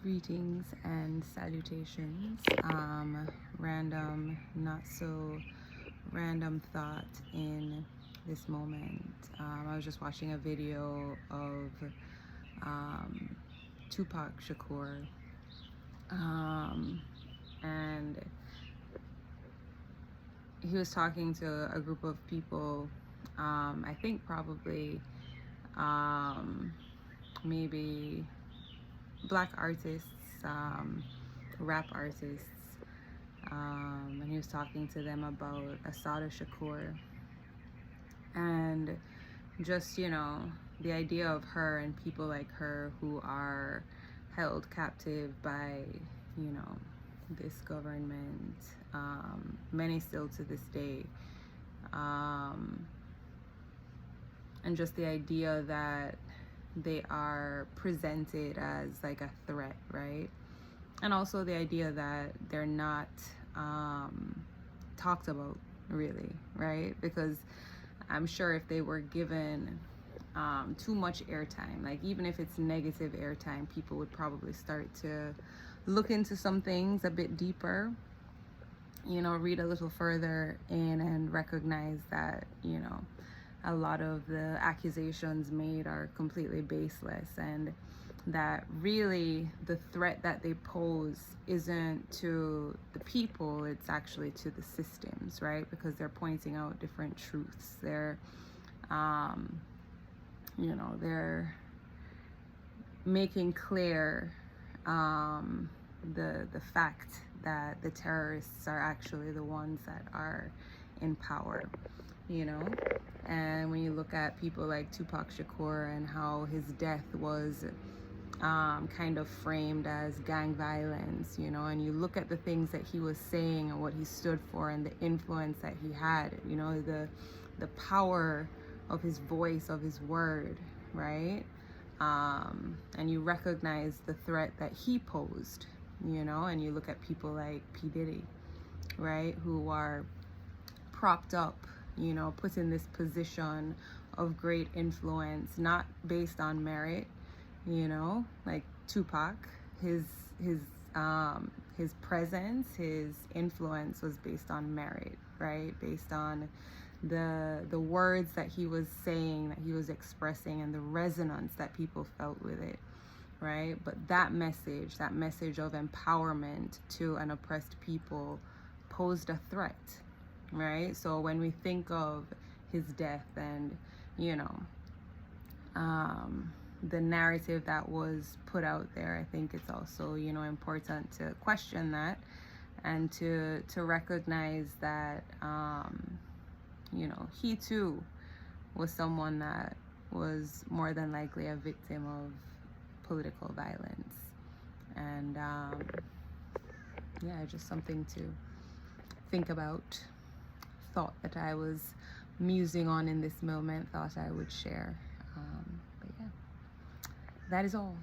Greetings and salutations. Random, not so random thought in this moment. I was just watching a video of Tupac Shakur, and he was talking to a group of people. I think probably maybe black artists, rap artists, and he was talking to them about AssataShakur and just, the idea of her and people like her who are held captive by, this government, many still to this day, and just the idea that they are presented as like a threat, right? And also the idea that they're not talked about, really, right? Because I'm sure if they were given too much airtime, like even if it's negative airtime, people would probably start to look into some things a bit deeper, read a little further in and recognize that, a lot of the accusations made are completely baseless, and that really the threat that they pose isn't to the people, it's actually to the systems, right? Because they're pointing out different truths. They're they're making clear the fact that the terrorists are actually the ones that are in power, and when you look at people like Tupac Shakur and how his death was kind of framed as gang violence, and you look at the things that he was saying and what he stood for and the influence that he had, the power of his voice, of his word, right? And you recognize the threat that he posed, and you look at people like P. Diddy, right, who are propped up, put in this position of great influence, not based on merit, like Tupac, his presence, his influence was based on merit, right? Based on the words that he was saying, that he was expressing, and the resonance that people felt with it, right? But that message of empowerment to an oppressed people posed a threat, right? So when we think of his death and, the narrative that was put out there, I think it's also, important to question that and to recognize that, he too was someone that was more than likely a victim of political violence. And just something to think about. Thought that I was musing on in this moment, thought I would share. But yeah, that is all.